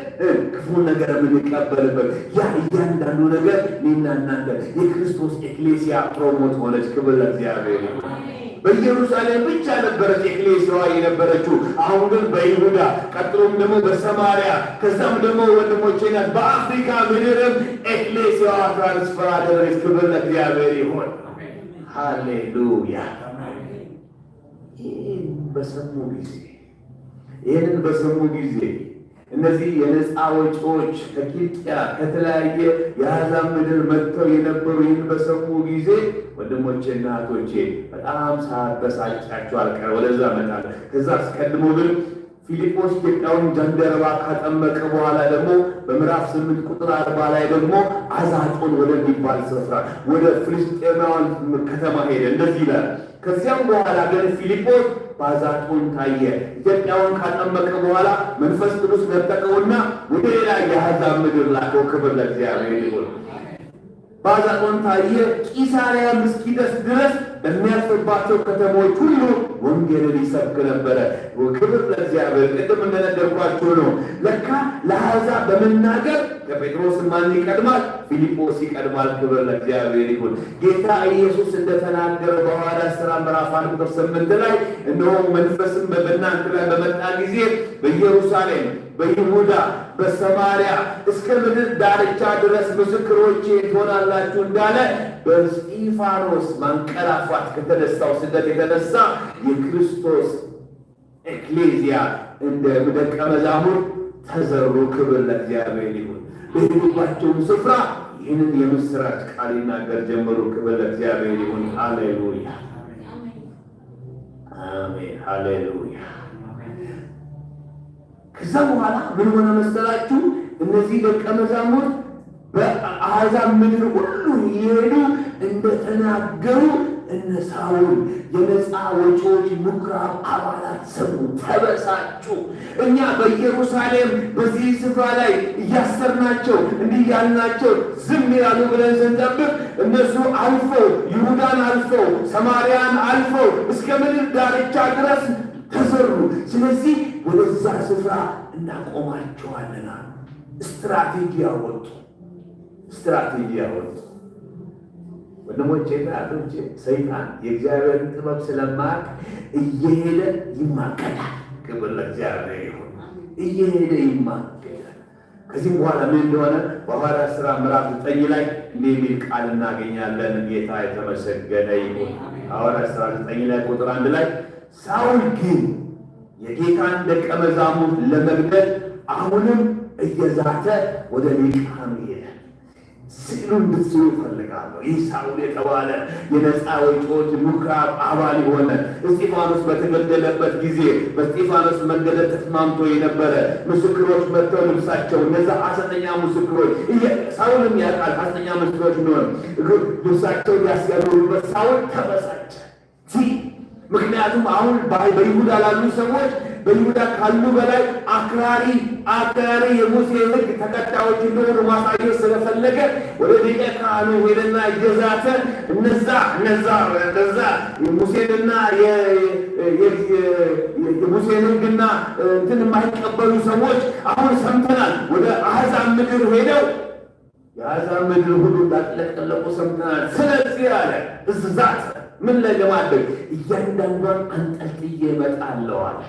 ክፉ ነገር የምንቀበልበት ያ እያንዳንዱ ነገር እኔና እናንተ የክርስቶስ ኤክሌሲያ ፕሮሞት ሆነች። ክብር ለእግዚአብሔር ይሁን። በኢየሩሳሌም ብቻ ነበረች ኤክሌሲያዋ የነበረችው። አሁን ግን በይሁዳ ቀጥሎም ደግሞ በሰማርያ ከዛም ደግሞ ወንድሞቼ ናት በአፍሪካ ምድርም ኤክሌሲያዋ ትራንስፈር አደረገች። ክብር ለእግዚአብሔር ይሁን። ሃሌሉያ። ይህንን በሰሙ ጊዜ እነዚህ የነፃ ወጪዎች ከኪልቅያ ከተለያየ የአሕዛብ ምድር መጥተው የነበሩ ይህን በሰሙ ጊዜ ወንድሞቼና እህቶቼ በጣም ሳበሳጫቸው አልቀረ ወደዛ መጣለ። ከዛ አስቀድሞ ግን ፊልጶስ ኢትዮጵያውን ጃንደረባ ካጠመቀ በኋላ ደግሞ በምዕራፍ 8 ቁጥር 40 ላይ ደግሞ አዛጦን ወደሚባል ስፍራ ወደ ፍልስጤማውያን ከተማ ሄደ። እንደዚህ ይላል። ከዚያም በኋላ ግን ፊልጶስ በአዛጦን ታየ። ኢትዮጵያውን ካጠመቀ በኋላ መንፈስ ቅዱስ ነጠቀውና ወደ ሌላ የአሕዛብ ምድር ላከው። ክብር ለእግዚአብሔር ይሁን። በአዛጦን ታየ። ቂሳርያም እስኪደርስ ድረስ በሚያልፍባቸው ከተሞች ሁሉ ወንጌልን ይሰብክ ነበረ። ክብር ለእግዚአብሔር። ቅድም እንደነገርኳችሁ ነው። ለካ ለአሕዛብ በመናገር ከጴጥሮስ ማን ይቀድማል? ፊልጶስ ይቀድማል። ክብር ለእግዚአብሔር ይሁን። ጌታ ኢየሱስ እንደተናገረ በሐዋርያት ሥራ ምዕራፍ 1 ቁጥር 8 ላይ እነሆ መንፈስም በእናንተ ላይ በመጣ ጊዜ በኢየሩሳሌም፣ በይሁዳ፣ በሰማርያ እስከ ምድር ዳርቻ ድረስ ምስክሮቼ ትሆናላችሁ እንዳለ በእስጢፋኖስ ማንቀላፋት ከተነሳው ስደት የተነሳ የክርስቶስ ኤክሌዚያ እንደ ደቀ መዛሙርት ተዘሩ። ክብር ለእግዚአብሔር ይሁን። በሄዱባቸውም ስፍራ ይህንን የምስራች ቃል ይናገር ጀመሩ። ክብር ለእግዚአብሔር ይሁን። ሃሌሉያ አሜን። ሃሌሉያ። ከዛ በኋላ ምን ሆነ መሰላችሁ? እነዚህ ደቀ መዛሙርት በአሕዛብ ምድር ሁሉ እየሄዱ እንደተናገሩ እነ ሳውል የነፃ ወጪዎች ምኵራብ አባላት ሰሙ፣ ተበሳጩ። እኛ በኢየሩሳሌም በዚህ ስፍራ ላይ እያሰርናቸው እንዲህ ያልናቸው ዝም ይላሉ ብለን ስንጠብቅ እነሱ አልፈው ይሁዳን አልፈው ሰማርያን አልፈው እስከ ምድር ዳርቻ ድረስ ተዘሩ። ስለዚህ ወደዛ ስፍራ እናቆማቸዋለን። ስትራቴጂ አወጡ። ወንድሞቼ እናቶቼ ሰይጣን የእግዚአብሔርን ጥበብ ስለማያውቅ እየሄደ ይማገዳል። ክብር ለእግዚአብሔር ይሁን። እየሄደ ይማገዳል። ከዚህም በኋላ ምን እንደሆነ በሐዋርያት ሥራ ምዕራፍ 9 ላይ እንዲህ የሚል ቃል እናገኛለን። ጌታ የተመሰገነ ይሁን። ሐዋርያት ሥራ 9 ላይ ቁጥር 1 ላይ ሳውል ግን የጌታን ደቀ መዛሙርት ለመግደል አሁንም እየዛተ ወደ ሊቃኑ ሄደ። ስዕሉን እንድትስሉ እፈልጋለሁ። ይህ ሳውል የተባለ የነፃ ወጪዎች ምኵራብ አባል የሆነ እስጢፋኖስ በተገደለበት ጊዜ በእስጢፋኖስ መገደል ተስማምቶ የነበረ ምስክሮች መጥተው ልብሳቸው እነዛ ሐሰተኛ ምስክሮች ሳውልም ያውቃል ሐሰተኛ ምስክሮች እንደሆነ ልብሳቸው ያስገሩበት ሳውል ተበሳጨ። ምክንያቱም አሁን በይሁዳ ላሉ ሰዎች በይሁዳ ካሉ በላይ አክራሪ የሙሴ ሕግ ተከታዮች እንደሆኑ ማሳየት ስለፈለገ ወደ ሊቀ ካህኑ ሄደና እየዛተ እነዛ ሙሴንና የሙሴን ሕግና እንትን የማይቀበሉ ሰዎች አሁን ሰምተናል፣ ወደ አሕዛብ ምድር ሄደው የአሕዛብ ምድር ሁሉ እንዳጥለቀለቁ ሰምተናል። ስለዚህ አለ እዛት ምን ለማድረግ እያንዳንዷን አንጠልጥዬ እመጣለሁ አለ።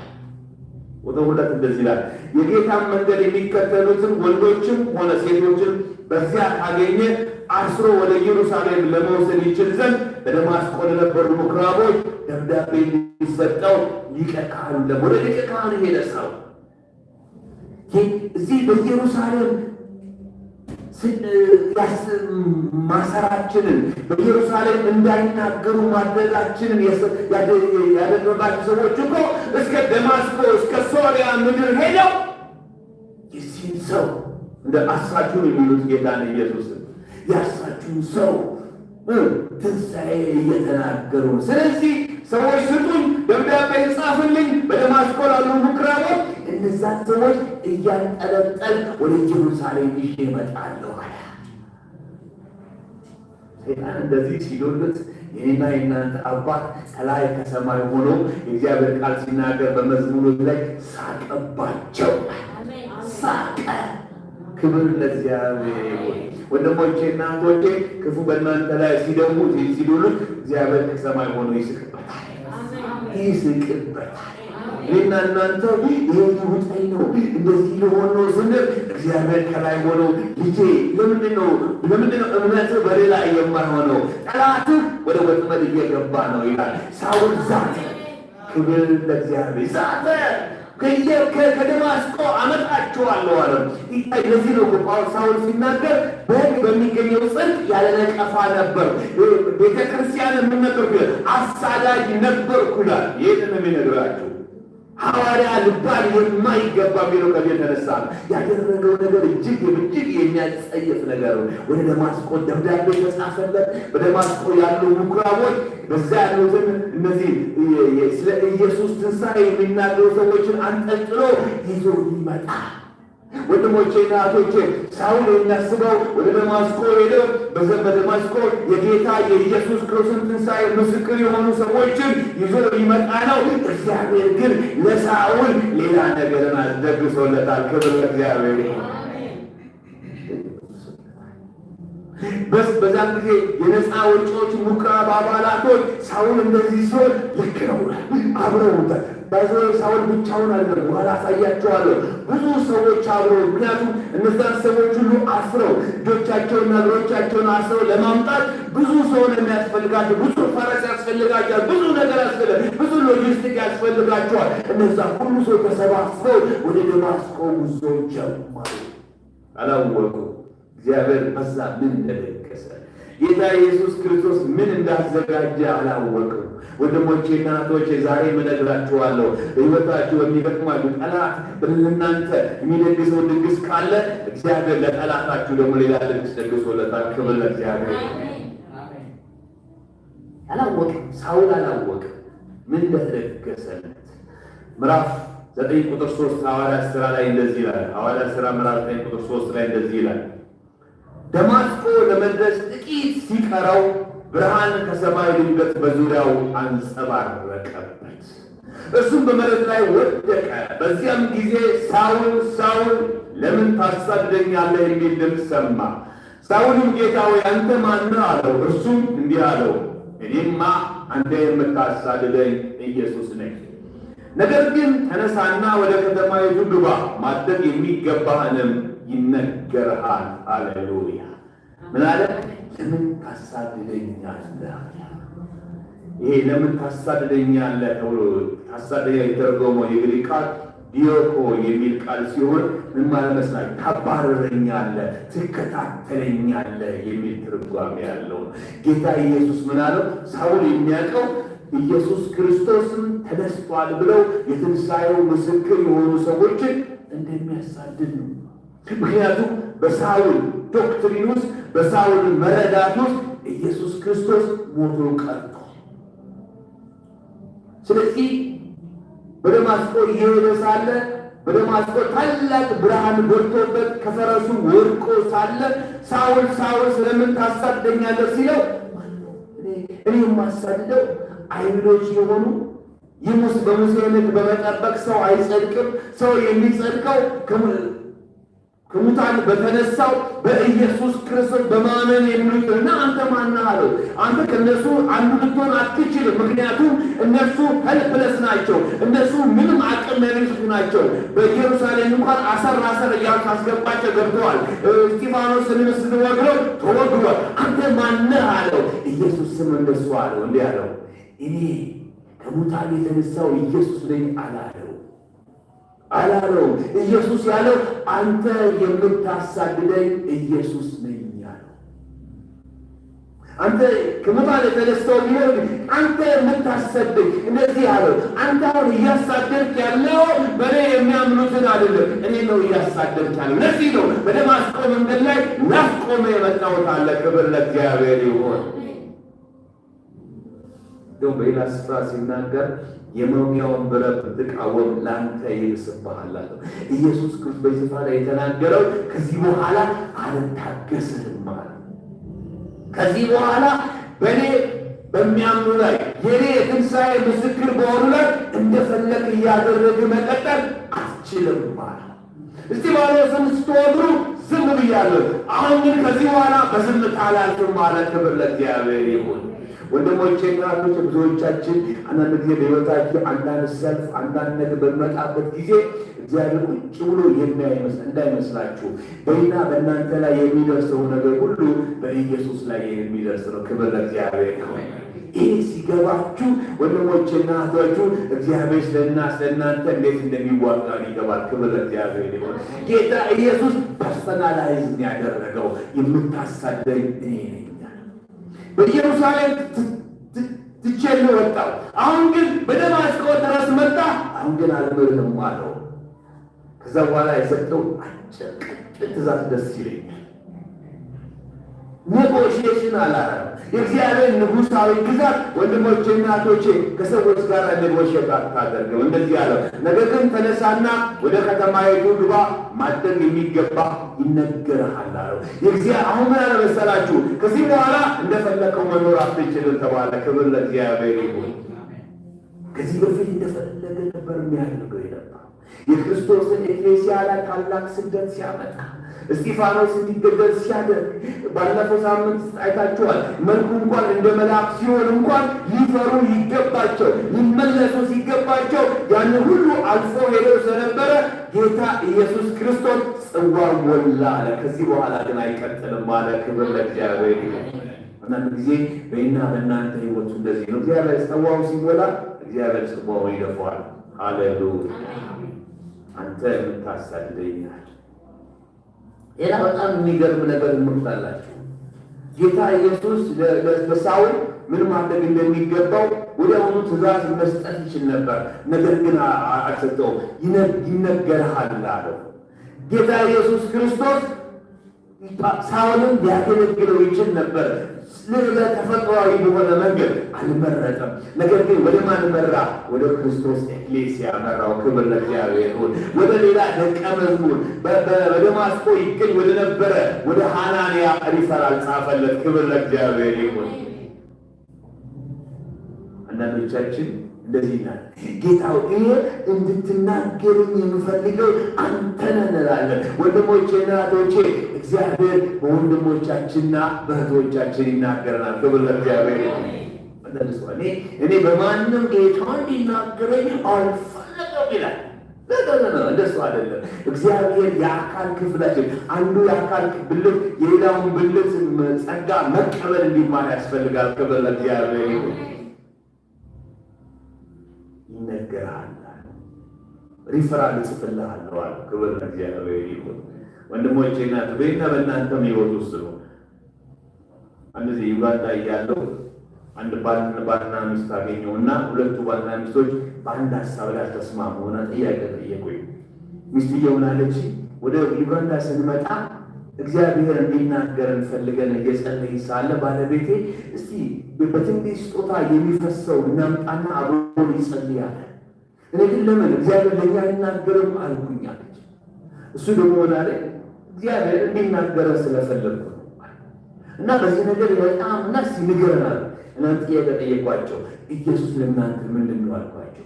ወደ ሁለት እንደዚህ ይላል። የጌታን መንገድ የሚከተሉትን ወንዶችም ሆነ ሴቶችን በዚያ ካገኘ አስሮ ወደ ኢየሩሳሌም ለመውሰድ ይችል ዘንድ በደማስቆ ለነበሩ ምኵራቦች ደብዳቤ እንዲሰጠው ሊቀ ካህኑ ወደ ሊቀ ካህኑ ሄደ። ሰው እዚህ በኢየሩሳሌም ማሰራችንን በኢየሩሳሌም እንዳይናገሩ ማድረጋችንን ያደረባቸው ሰዎች እኮ እስከ ደማስቆ እስከ ሶሪያ ምድር ሄደው የዚህን ሰው እንደ አሳቹን የሚሉት ጌታን ኢየሱስን ያሳቹን ሰው ትንሣኤ እየተናገሩ። ስለዚህ ሰዎች ስጡኝ፣ ደብዳቤ ጻፍልኝ፣ በደማስቆ ላሉ ምኩራቦች እነዛን ሰዎች እያንጠለጠል ወደ ኢየሩሳሌም ይዤ እመጣለሁ አለ። ሰይጣን እንደዚህ ሲዶልት የኔና የእናንተ አባት ከላይ ከሰማይ ሆኖ የእግዚአብሔር ቃል ሲናገር በመዝሙሮች ላይ ሳቀባቸው። ሳቀ። ክብር ለእግዚአብሔር። ወንድሞቼና እህቶቼ ክፉ በእናንተ ላይ ሲደሙት ሲዶሉት እግዚአብሔር ከሰማይ ሆኖ ይስቅበታል። እኔና እናንተ ይሄ ውጠኝ ነው እንደዚህ ሊሆን ነው ስንል እግዚአብሔር ከላይ ሆኖ ልጄ ለምንድን ነው እምነትህ በሌላ የማይሆነው? ጠላትህ ወደ ወጥመድ እየገባ ነው ይላል። ሳውል ዛተ። ክብር ለእግዚአብሔር። ዛተ። ከደማስቆ አመጣችኋለሁ አለ። ለዚህ ነው ሳውል ሲናገር በሕግ በሚገኘው ጽድቅ ያለ ነቀፋ ነበር። ቤተክርስቲያን ምን ነበርኩ? አሳዳጅ ነበርኩ ይላል። ይህንን ነው የሚነግራቸው። ሐዋርያ ልባል የማይገባ ቢለው ከዚህ የተነሳ ያደረገው ነገር እጅግ የሚያጸየፍ ነገር ነው። ወደ ደማስቆ ደብዳቤ ተጻፈለት። በደማስቆ ያሉ ምኩራቦች በዛ ያሉትን እነዚህ ስለ ኢየሱስ ትንሣኤ የሚናገሩ ሰዎችን አንጠልጥሎ ይዞ ይመጣ። ወንድሞቼና እህቶቼ ሳውል የሚያስበው ወደ ደማስቆ ሄደው በደማስቆ የጌታ የኢየሱስ ክርስቶስን ትንሣኤ ምስክር የሆኑ ሰዎችን ይዞ ይመጣ ነው። እግዚአብሔር ግን ለሳውል ሌላ ነገርን አስደግሶለታል። ክብር ለእግዚአብሔር። በዛም ጊዜ የነፃ ወጪዎች ምኩራብ አባላቶች ሳውል እንደዚህ ሲሆን ልክ ነው አብረውታል። ሳውል ብቻውን አልነበረም። በኋላ አሳያቸዋለሁ። ብዙ ሰዎች አብረው፣ ምክንያቱም እነዛን ሰዎች ሁሉ አስረው እጆቻቸውና እግሮቻቸውን አስረው ለማምጣት ብዙ ሰው ነው የሚያስፈልጋቸው። ብዙ ፈረስ ያስፈልጋቸዋል። ብዙ ነገር ብዙ ሎጂስቲክ ያስፈልጋቸዋል። እነዛ ሁሉ ሰው ተሰባስበው ወደ ደማስቆ ጉዞ ጀመሩ። አላወቁ እግዚአብሔር በዛ ምን እንደደቀሰ ጌታ ኢየሱስ ክርስቶስ ምን እንዳዘጋጀ አላወቅም። ወንድሞቼና እህቶቼ ዛሬ እነግራችኋለሁ፣ በሕይወታችሁ በሚገጥማችሁ ጠላት በእናንተ የሚደግሰው ድግስ ካለ እግዚአብሔር ለጠላታችሁ ደግሞ ሌላ ድግስ ደግሶለታል። ክብር ለእግዚአብሔር። አላወቅም። ሳውል አላወቅም ምን እንደተደገሰለት። ምዕራፍ 9 ቁጥር 3 ሐዋርያት ሥራ ላይ እንደዚህ ይላል። ሐዋርያት ሥራ ምዕራፍ 9 ቁጥር 3 ላይ እንደዚህ ይላል። ደማስቆ ለመድረስ ጥቂት ሲቀረው ብርሃን ከሰማይ ድንገት በዙሪያው አንጸባረቀበት፣ እርሱም በመሬት ላይ ወደቀ። በዚያም ጊዜ ሳውል ሳውል ለምን ታሳድደኛለህ የሚል ድምፅ ሰማ። ሳውልም ጌታ ሆይ አንተ ማን ነህ አለው። እርሱም እንዲህ አለው፣ እኔማ አንተ የምታሳድደኝ ኢየሱስ ነኝ። ነገር ግን ተነሳና ወደ ከተማይቱ ግባ፣ ማድረግ የሚገባህንም ይነገርሃል። ሃሌሉያ። ምን አለ? ለምን ታሳድደኛለህ? ይሄ ለምን ታሳድደኛለህ ተብሎ ታሳድደኛ የተረጎመው የግሪክ ቃል ዲዮኮ የሚል ቃል ሲሆን ምን ማለት መስላል? ታባረረኛለህ፣ ትከታተለኛለህ የሚል ትርጓሜ ያለው ጌታ ኢየሱስ ምን አለው? ሳውል የሚያውቀው ኢየሱስ ክርስቶስን ተነስቷል ብለው የትንሣኤው ምስክር የሆኑ ሰዎችን እንደሚያሳድድ ነው። ምክንያቱም በሳውል ዶክትሪን ውስጥ በሳውል መረዳት ውስጥ ኢየሱስ ክርስቶስ ሞቶ ቀርቷል። ስለዚህ በደማስቆ እየሄደ ሳለ በደማስቆ ታላቅ ብርሃን በርቶበት ከፈረሱ ወድቆ ሳለ ሳውል ሳውል ስለምን ታሳድደኛለህ ሲለው እኔ የማሳድደው አይሁዶች የሆኑ ይሙስ በሙሴ ሕግ በመጠበቅ ሰው አይጸድቅም። ሰው የሚጸድቀው ከሙታን በተነሳው በኢየሱስ ክርስቶስ በማመን የሚሉትና አንተ ማን አለው? አንተ ከነሱ አንዱ ልትሆን አትችልም። ምክንያቱም እነሱ ሄልፕለስ ናቸው። እነሱ ምንም አቅም የሌላቸው ናቸው። በኢየሩሳሌም እንኳን አሰር እያሉ አስገባቸው ገብተዋል። እስጢፋኖስን ስትወግረው ተወግሯል። አንተ ማን አለው? ኢየሱስ ስም እንደሱ አለው። እንዲህ አለው፣ እኔ ከሙታን የተነሳው ኢየሱስ ነኝ አላለው። አላለው። ኢየሱስ ያለው አንተ የምታሳድደኝ ኢየሱስ ነኝ ያለው። አንተ ከሙታን የተነሳው ቢሆን አንተ የምታሰድግ እንደዚህ ያለው። አንተ አሁን እያሳደድክ ያለው በእኔ የሚያምኑትን አይደለም፣ እኔ ነው እያሳደድክ ያለው። ለዚህ ነው በደማስቆ መንገድ ላይ ላስቆመ የመጣሁት አለ። ክብር ለእግዚአብሔር ይሁን። እንደውም በሌላ ስፍራ ሲናገር የመውጊያውን ብረት ብትቃወም ለአንተ ይብስብሃል አለው። ኢየሱስ ክርስቶስ በዚህ ስፍራ ላይ የተናገረው ከዚህ በኋላ አልታገስህም አለ። ከዚህ በኋላ በእኔ በሚያምኑ ላይ የኔ የትንሣኤ ምስክር በሆኑ ላይ እንደፈለግ እያደረግ መቀጠል አትችልም ማለት። እስጢፋኖስን ስትወግሩ ዝም ብያለሁ፣ አሁን ግን ከዚህ በኋላ በዝምታ አላልፍም ማለት። ክብር ለእግዚአብሔር ይሁን። ወንድሞቼ እናቶች፣ ብዙዎቻችን አንዳንድ ጊዜ በሕይወታችን አንዳንድ ሰልፍ አንዳንድ ነገር በሚመጣበት ጊዜ እግዚአብሔር ቁጭ ብሎ እንዳይመስላችሁ በእኛ በእናንተ ላይ የሚደርሰው ነገር ሁሉ በኢየሱስ ላይ የሚደርስ ነው። ክብር ለእግዚአብሔር ይሁን። ይህ ሲገባችሁ ወንድሞቼና እህቶቹ እግዚአብሔር ስለእናንተ እንዴት እንደሚዋጋ ይገባል። ክብር ለእግዚአብሔር ይሁን። ጌታ ኢየሱስ ፐርሰናላይዝ ያደረገው የምታሳደኝ እኔ ነኝ። በኢየሩሳሌም ትቼልህ ወጣሁ፣ አሁን ግን በደማስቆ ድረስ መጣ፣ አሁን ግን አልምርህም አለው። ከዛ በኋላ የሰጠው አጭር ትእዛዝ ደስ ይለኛል። ኔጎሽዬሽን አላረም። የእግዚአብሔር ንጉሳዊ ግዛት ወንድሞቼ እናቶቼ ከሰዎች ጋር ኔጎሽዬት አታደርግም። እንደዚህ አለው፣ ነገር ግን ተነሳና ወደ ከተማይቱ ግባ፣ ማድረግ የሚገባ ይነገርሃል አለው። አሁን ምን አለ መሰላችሁ? ከዚህ በኋላ እንደፈለከው መኖር አትችልም ተባለ። ክብር ለእግዚአብሔር ይሁን። ከዚህ በፊት እንደፈለገ ነበር የሚያደርገው የነበረው። የክርስቶስን ኤክሌሲያ ላይ ታላቅ ስደት ሲያመጣ እስጢፋኖስ እንዲገደል ሲያደርግ ባለፈው ሳምንት አይታችኋል። መልኩ እንኳን እንደ መልአክ ሲሆን እንኳን ሊፈሩ ይገባቸው ሊመለሱ ሲገባቸው ያን ሁሉ አልፎ ሄደው ስለነበረ ጌታ ኢየሱስ ክርስቶስ ጽዋው ሞላ አለ። ከዚህ በኋላ ግን አይቀጥልም አለ። ክብር ለእግዚአብሔር ይሁን። አንዳንድ ጊዜ በእኛ በእናንተ ሕይወቱ እንደዚህ ነው። እግዚአብሔር ጽዋው ሲሞላ እግዚአብሔር ጽዋው ይደፋዋል። ሃሌሉያ። አንተ የምታሳድደኛል። ሌላ በጣም የሚገርም ነገር እንምታላችሁ። ጌታ ኢየሱስ ለሳውል ምን ማድረግ እንደሚገባው ወዲያውኑ ትእዛዝ መስጠት ይችል ነበር። ነገር ግን አልሰጠውም። ይነገርሃል አለው። ጌታ ኢየሱስ ክርስቶስ ሳውልን ሊያገለግለው ይችል ነበር። ተፈጥሯዊ በሆነ መንገድ አልመረጠም። ነገር ግን ወደ ማን መራ? ወደ ክርስቶስ ኤክሌሲያ መራው። ክብር ለእግዚአብሔር ይሁን። ወደ ሌላ ደቀ መዝሙር በደማስቆ ይገኝ ወደ ነበረ ወደ ሐናንያ ሪፈራል ጻፈለት። ክብር ለእግዚአብሔር ይሁን። አንዳንዶቻችን እንደዚህ ናል። ጌታው ይሄ እንድትናገሩኝ የምፈልገው አንተ ነህ እንላለን። ወንድሞቼና እህቶቼ እግዚአብሔር በወንድሞቻችንና በእህቶቻችን ይናገረናል። ክብር ለእግዚአብሔር ይሁን። እኔ በማንም ጌታ እንዲናገረኝ አልፈለገም ይላል። እንደሱ አይደለም። እግዚአብሔር የአካል ክፍላችን አንዱ የአካል ብልት የሌላውን ብልት ጸጋ መቀበል እንዲማር ያስፈልጋል። ክብር ለእግዚአብሔር ይሁን። ይነገርሃል፣ ሪፈራል ጽፍልሃለሁ አለ። ክብር ለእግዚአብሔር ይሁን። ወንድሞቼ እና በእኛ በእናንተም ሕይወት ውስጥ ነው። አንድ ጊዜ ዩጋንዳ እያለሁ አንድ ባልና ሚስት አገኘሁና ሁለቱ ባልና ሚስቶች በአንድ ሀሳብ ላይ ተስማሙና ጥያቄ ጠየቁኝ። ሚስትየው ምን አለች? ወደ ዩጋንዳ ስንመጣ እግዚአብሔር እንዲናገረን ፈልገን እየጸለይን ሳለ ባለቤቴ እስቲ በትንቢት ስጦታ የሚፈሰው እናምጣና አብሮን ይጸልያል። እኔ ግን ለምን እግዚአብሔር ለእኛ አይናገርም አልኩኝ አለች። እሱ ደግሞ ሆነ አለ እግዚአብሔር እንዲናገረን ስለፈለግኩ ነው እና በዚህ ነገር በጣም እና እስቲ ንገረናል። እናንተ ጥያቄ ጠየቋቸው። ኢየሱስ ለእናንተ ምንድን ነው አልኳቸው።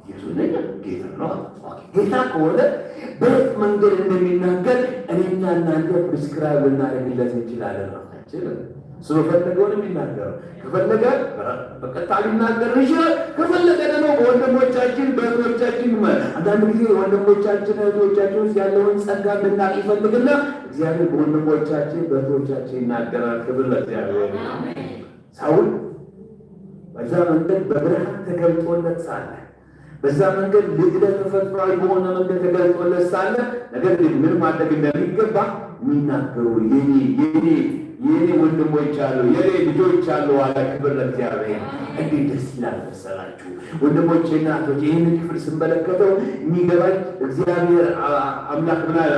ኢየሱስ ለኛ ጌታ ነው። ጌታ ከሆነ በየት መንገድ እንደሚናገር እኔና እናንተ ፕሪስክራይብ ልናደርግለት እንችላለን። ራሳችን ስለፈለገው ነው የሚናገረው። ከፈለገ በቀጥታ ሊናገር ይችላል። ከፈለገ ደግሞ በወንድሞቻችን በእህቶቻችን አንዳንድ ጊዜ ወንድሞቻችን እህቶቻችን ውስጥ ያለውን ጸጋ እንድናቅ ይፈልግና እግዚአብሔር በወንድሞቻችን በእህቶቻችን ይናገራል። ክብር ለእግዚአብሔር። ሳውል በዛ መንገድ በብርሃን ተገልጦለት ሳለ በዛ መንገድ ልዕለ ተፈጥሯዊ በሆነ መንገድ ተገልጦለት ሳለ ነገር ግን ምን ማድረግ እንደሚገባ የሚናገሩ የኔ ወንድሞች አሉ፣ የኔ ልጆች አሉ አለ። ክብር ለእግዚአብሔር። እንዴት ደስ ይላል መሰላችሁ ወንድሞቼ እና እህቶቼ። ይህንን ክፍል ስንመለከተው የሚገባኝ እግዚአብሔር አምላክ ምን አለ?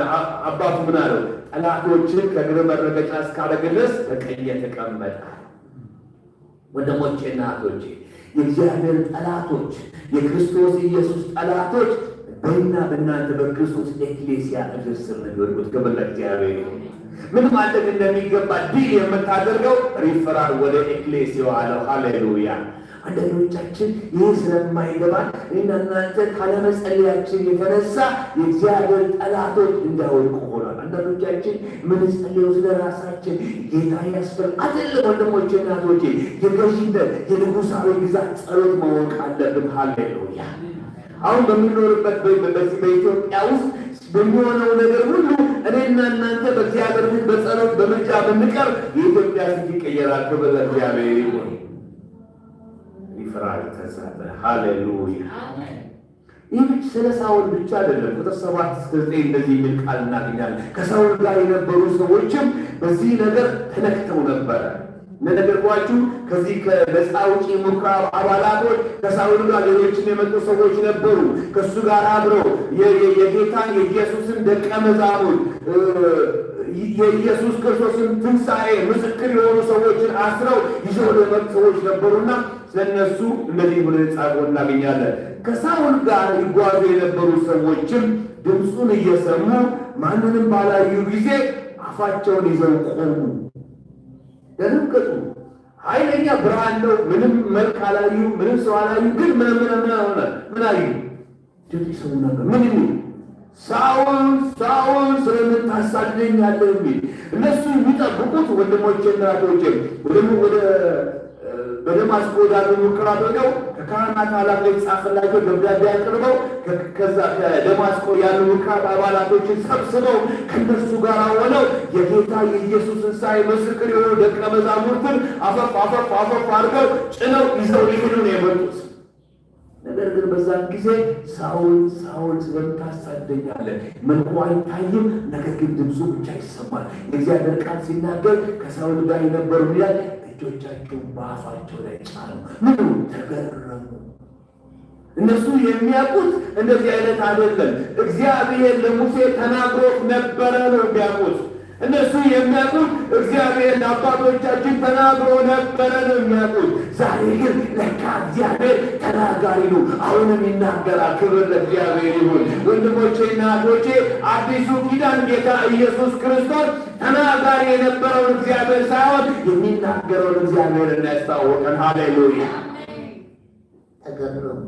አባቱ ምን አለው? ጠላቶችን ከእግር መረገጫ እስካደረገ ድረስ በቀኜ ተቀመጠ። ወንድሞቼ እና እህቶቼ የእግዚአብሔር ጠላቶች፣ የክርስቶስ ኢየሱስ ጠላቶች በእና በእናንተ በክርስቶስ ኤክሌሲያ እግር ስር ነው የሚወድቁት። ክብር ለእግዚአብሔር ይሁን። ምን ማድረግ እንደሚገባ ዲል የምታደርገው ሪፈራል ወደ ኤክሌሲያው አለው። ሃሌሉያ። አንዳንዶቻችን ይህ ስለማይገባን እና እናንተ ካለመጸለያችን የተነሳ የእግዚአብሔር ጠላቶች እንዳይወድቁ ሆኗል። አንዳንዶቻችን ምንጸልየው ስለ ራሳችን ጌታ ያስፈል አይደለም። ወንድሞቼ እና እህቶቼ የገዥነት የንጉሳዊ ግዛት ጸሎት ማወቅ አለብን። ሃሌሉያ። አሁን በምንኖርበት በዚህ በኢትዮጵያ ውስጥ በሚሆነው ነገር ሁሉ እኔና እናንተ በእግዚአብሔር ፊት በጸሎት በምልጃ ብንቀር የኢትዮጵያ ፊት ይቀየራል። ክብር ለእግዚአብሔር ይሁን። ይፍራል ተሳተ። ሃሌሉያ። ይህ ስለ ሳውል ብቻ አይደለም። ቁጥር 7-9 እንደዚህ የሚል ቃል እናገኛለን። ከሳውል ጋር የነበሩ ሰዎችም በዚህ ነገር ተነክተው ነበረ። እንደነገርኳችሁ ከዚህ ከነፃ አውጪ ምኩራብ አባላቶች ከሳውል ጋር ሌሎችም የመጡ ሰዎች ነበሩ። ከእሱ ጋር አብረው የጌታን የኢየሱስን ደቀ መዛሙርት የኢየሱስ ክርስቶስን ትንሣኤ ምስክር የሆኑ ሰዎችን አስረው ይዘው የመጡ ሰዎች ነበሩና ስለነሱ እንደዚህ ብሎ ጻፎ እናገኛለን። ከሳውል ጋር ይጓዙ የነበሩ ሰዎችም ድምፁን እየሰሙ ማንንም ባላዩ ጊዜ አፋቸውን ይዘው ቆሙ። ደነገጡ። ኃይለኛ ብርሃን ነው። ምንም መልክ አላዩ፣ ምንም ሰው አላዩ። ግን ምን አዩ? ድምፅ ሰው ነበር። ምን ይሉ? ሳውል ሳውል ስለምን ታሳድደኛለህ የሚል። እነሱ የሚጠብቁት ወንድሞቼና እህቶቼ ወደ በደማስቆ ወዳሉ ምኩራብ ሄደው ከካህናት ኃላፊዎች ጻፈላቸው ደብዳቤ አቅርበው ከዛ ከደማስቆ ያሉ ምኩራብ አባላቶችን ሰብስበው ከእነሱ ጋር ሆነው የጌታ የኢየሱስ ትንሣኤ ምስክር የሆኑ ደቀ መዛሙርትን አፈፍ አድርገው ጭነው ይዘው ሊሄዱ ነው የመጡት። ነገር ግን በዛን ጊዜ ሳውል ሳውል ስለምን ታሳድደኛለህ? መልኩ አይታይም፣ ነገር ግን ድምፁ ብቻ ይሰማል። የእግዚአብሔር ቃል ሲናገር ከሳውል ጋር የነበሩ ይላል እጆቻቸውን በአፋቸው ላይ ጫኑ። ምኑ? ተገረሙ። እነሱ የሚያውቁት እንደዚህ አይነት አይደለም። እግዚአብሔር ለሙሴ ተናግሮት ነበረ ነው የሚያውቁት። እነሱ የሚያውቁት እግዚአብሔር ለአባቶቻችን ተናግሮ ነበረ ነው የሚያውቁት። ዛሬ ግን ለካ እግዚአብሔር ተናጋሪ ነው፣ አሁንም ይናገራል። ክብር ለእግዚአብሔር ይሁን። ወንድሞቼና እህቶቼ አዲሱ ኪዳን ጌታ ኢየሱስ ክርስቶስ ተናጋሪ የነበረውን እግዚአብሔር ሳይሆን የሚናገረውን እግዚአብሔር እናያስታወቀን። ሃሌሉያ። ተገረሙ።